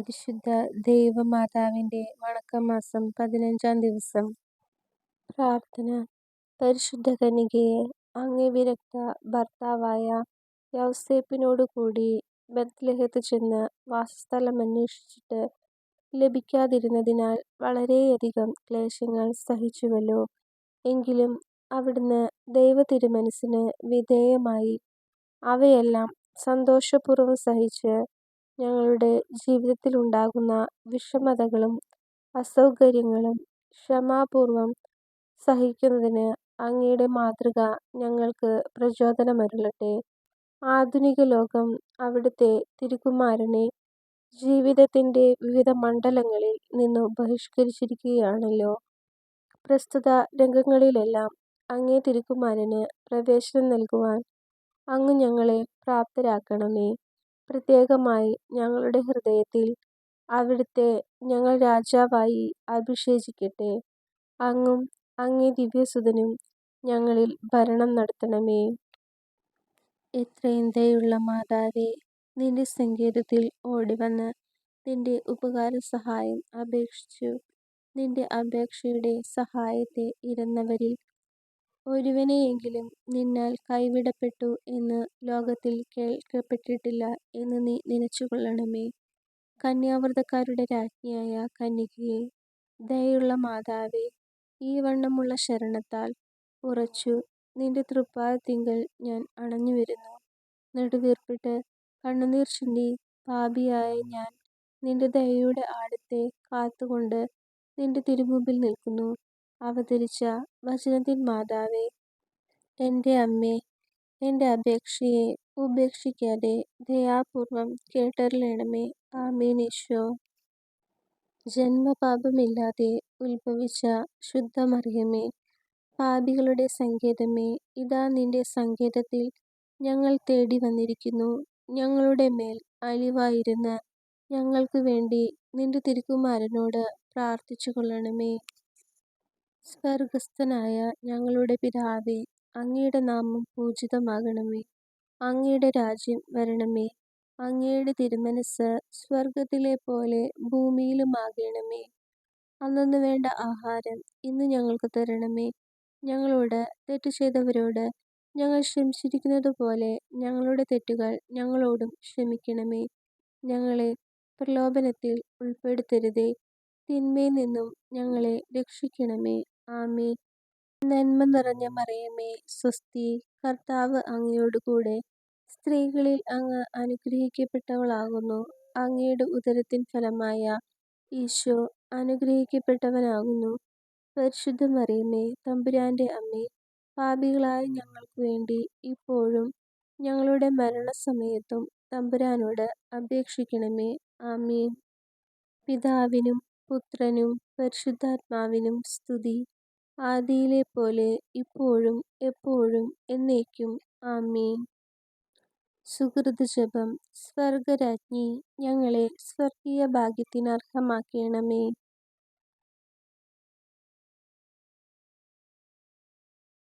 പരിശുദ്ധ ദൈവമാതാവിന്റെ വണക്കമാസം 15-ാം ദിവസം. പ്രാർത്ഥന. പരിശുദ്ധ കന്യകയെ, അങ്ങേ വിരക്ത ഭർത്താവായ യൗസേപ്പിനോടുകൂടി ബത്ലഹേത്ത് ചെന്ന് വാസസ്ഥലം അന്വേഷിച്ചിട്ട് ലഭിക്കാതിരുന്നതിനാൽ വളരെയധികം ക്ലേശങ്ങൾ സഹിച്ചുവല്ലോ. എങ്കിലും അവിടുന്ന് ദൈവതിരുമനസ്സിന് വിധേയമായി അവയെല്ലാം സന്തോഷപൂർവം സഹിച്ച് ഞങ്ങളുടെ ജീവിതത്തിലുണ്ടാകുന്ന വിഷമതകളും അസൗകര്യങ്ങളും ക്ഷമാപൂർവം സഹിക്കുന്നതിന് അങ്ങയുടെ മാതൃക ഞങ്ങൾക്ക് പ്രചോദനമരുളട്ടെ. ആധുനിക ലോകം അവിടുത്തെ തിരുക്കുമാരനെ ജീവിതത്തിന്റെ വിവിധ മണ്ഡലങ്ങളിൽ നിന്നു ബഹിഷ്കരിച്ചിരിക്കുകയാണല്ലോ. പ്രസ്തുത രംഗങ്ങളിലെല്ലാം അങ്ങേ തിരുക്കുമാരന് പ്രവേശനം നൽകുവാൻ അങ്ങ് ഞങ്ങളെ പ്രാപ്തരാക്കണമേ. പ്രത്യേകമായി ഞങ്ങളുടെ ഹൃദയത്തിൽ അവിടുത്തെ ഞങ്ങൾ രാജാവായി അഭിഷേചിക്കട്ടെ. അങ്ങും അങ്ങേ ദിവ്യസുതനും ഞങ്ങളിൽ ഭരണം നടത്തണമേ. എത്രയും ദയുള്ള മാതാവേ, നിന്റെ സങ്കേതത്തിൽ ഓടിവന്ന് നിന്റെ ഉപകാരസഹായം അപേക്ഷിച്ചു. നിന്റെ അപേക്ഷയുടെ സഹായത്തെ ഇരന്നവരിൽ ഒരുവനെയെങ്കിലും നിന്നാൽ കൈവിടപ്പെട്ടു എന്ന് ലോകത്തിൽ കേൾക്കപ്പെട്ടിട്ടില്ല എന്ന് നീ നനച്ചുകൊള്ളണമേ. കന്യാവ്രതക്കാരുടെ രാജ്ഞിയായ കന്യകേ, ദയയുള്ള മാതാവേ, ഈ വണ്ണമുള്ള ശരണത്താൽ ഉറച്ചു നിന്റെ തൃപ്പാദത്തിങ്കൽ ഞാൻ അണഞ്ഞുവരുന്നു. നെടുവീർപ്പിട്ട് കണ്ണുനീർ ചിന്തി പാപിയായ ഞാൻ നിന്റെ ദയയുടെ ആഴത്തെ കാത്തുകൊണ്ട് നിന്റെ തിരുമുമ്പിൽ നിൽക്കുന്നു. അവതരിച്ച വചനത്തിൻ മാതാവേ, എൻ്റെ അമ്മേ, എൻ്റെ അപേക്ഷയെ ഉപേക്ഷിക്കാതെ ദയാപൂർവം കേട്ടരുളണമേ. ആമേൻ. ഈശോ. ജന്മപാപമില്ലാതെ ഉത്ഭവിച്ച ശുദ്ധമറിയമേ, പാപികളുടെ സങ്കേതമേ, ഇതാ നിന്റെ സങ്കേതത്തിൽ ഞങ്ങൾ തേടി വന്നിരിക്കുന്നു. ഞങ്ങളുടെ മേൽ അലിവായിരുന്ന് ഞങ്ങൾക്ക് വേണ്ടി നിന്റെ തിരുക്കുമാരനോട് പ്രാർത്ഥിച്ചുകൊള്ളണമേ. സ്വർഗസ്ഥനായ ഞങ്ങളുടെ പിതാവേ, അങ്ങയുടെ നാമം പൂജിതമാകണമേ. അങ്ങയുടെ രാജ്യം വരണമേ. അങ്ങയുടെ തിരുമനസ്സ് സ്വർഗത്തിലെ പോലെ ഭൂമിയിലുമാകണമേ. അന്നന്ന് വേണ്ട ആഹാരം ഇന്ന് ഞങ്ങൾക്ക് തരണമേ. ഞങ്ങളോട് തെറ്റ് ചെയ്തവരോട് ഞങ്ങൾ ക്ഷമിച്ചിരിക്കുന്നതുപോലെ ഞങ്ങളുടെ തെറ്റുകൾ ഞങ്ങളോടും ക്ഷമിക്കണമേ. ഞങ്ങളെ പ്രലോഭനത്തിൽ ഉൾപ്പെടുത്തരുതേ, തിന്മയിൽ നിന്നും ഞങ്ങളെ രക്ഷിക്കണമേ. ആമേൻ. നന്മ നിറഞ്ഞ മറിയമേ, സ്വസ്തി. കർത്താവ് അങ്ങയോടുകൂടെ സ്ത്രീകളിൽ അങ്ങ് അനുഗ്രഹിക്കപ്പെട്ടവളാകുന്നു. അങ്ങയുടെ ഉദരത്തിൻ ഫലമായ ഈശോ അനുഗ്രഹിക്കപ്പെട്ടവനാകുന്നു. പരിശുദ്ധ മറിയമേ, തമ്പുരാന്റെ അമ്മേ, പാപികളായ ഞങ്ങൾക്ക് വേണ്ടി ഇപ്പോഴും ഞങ്ങളുടെ മരണസമയത്തും തമ്പുരാനോട് അപേക്ഷിക്കണമേ. ആമേൻ. പിതാവിനും പുത്രനും പരിശുദ്ധാത്മാവിനും സ്തുതി. ആദിയിലെ പോലെ ഇപ്പോഴും എപ്പോഴും എന്നേക്കും. ആമേൻ. സുകൃതജപം. സ്വർഗരാജ്ഞി, ഞങ്ങളെ സ്വർഗീയ ഭാഗ്യത്തിന് അർഹമാക്കണമേ.